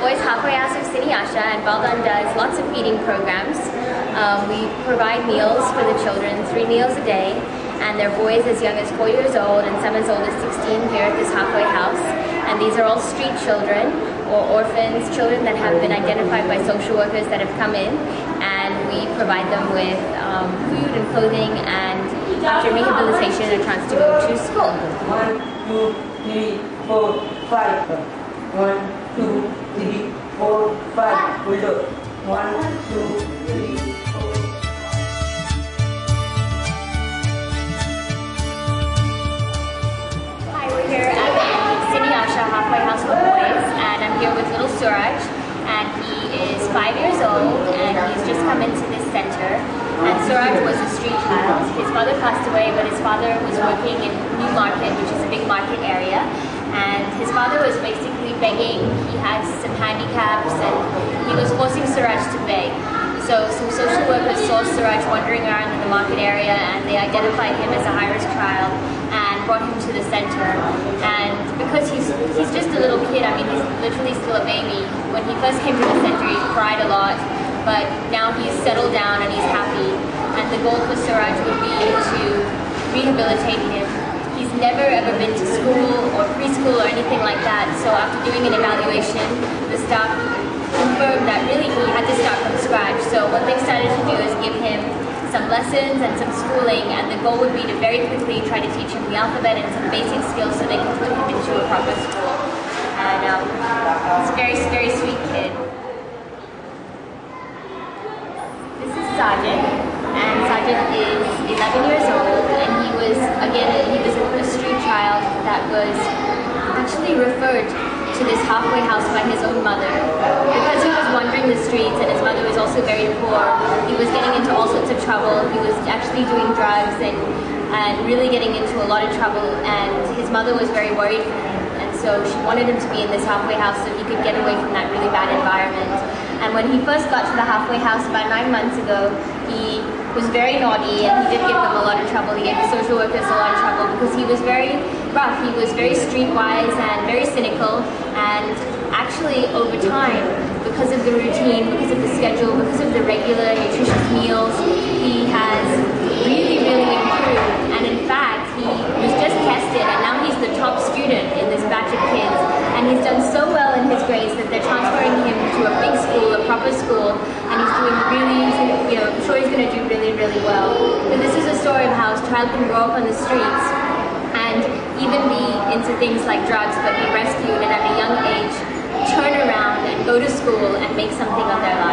boys' halfway house of CiniAsha, and Baal Dan does lots of feeding programs. We provide meals for the children, 3 meals a day, and they're boys as young as 4 years old and some as old as 16 here at this halfway house. And these are all street children or orphans, children that have been identified by social workers that have come in, and we provide them with food and clothing, and after rehabilitation a chance to go to school. 1, 2, 3, 4, 5. 1, 2, 3, 4, 5. Hold up. 1, 2, 3, 4. Hi, we're here at the CiniAsha halfway house for boys, and I'm here with little Suraj, and he is 5 years old, and he's just come into this center. And Suraj was a street child. His mother passed away, but his father was working in New Market, which is a big market area. And his father was basically begging. He had some handicaps, and he was forcing Suraj to beg. So some social workers saw Suraj wandering around in the market area, and they identified him as a high-risk child and brought him to the center. And because he's just a little kid, I mean, he's literally still a baby. When he first came to the center, he cried a lot, but now he's settled down and he's happy. And the goal for Suraj would be to rehabilitate him. He's never ever been to school or preschool or anything like that, so after doing an evaluation, the staff confirmed that really he had to start from scratch. So what they started to do is give him some lessons and some schooling, and the goal would be to very quickly try to teach him the alphabet and some basic skills so they can put him into a proper school. And he's a very, very sweet kid. This is Sajid, and Sajid is 11 years old, and he was a street child that was actually referred to this halfway house by his own mother. Because he was wandering the streets and his mother was also very poor, he was getting into all sorts of trouble. He was actually doing drugs and really getting into a lot of trouble, and his mother was very worried for him. And so she wanted him to be in this halfway house so he could get away from that really bad environment. And when he first got to the halfway house about 9 months ago, he was very naughty, and he did give them a lot of trouble. He gave the social workers a lot of trouble because he was very rough. He was very streetwise and very cynical, and actually over time, because of the routine, because of the schedule, because of the regular nutritious meals, he has really, really improved. And in fact, he was just tested, and now he's the top student in this batch of kids, and he's done so well in his grades that they're transferring him to a big school, a proper school, and he's doing really, I'm sure he's going to do really, really well. But this is a story of how a child can grow up on the streets and even be into things like drugs, but be rescued and at a young age turn around and go to school and make something of their life.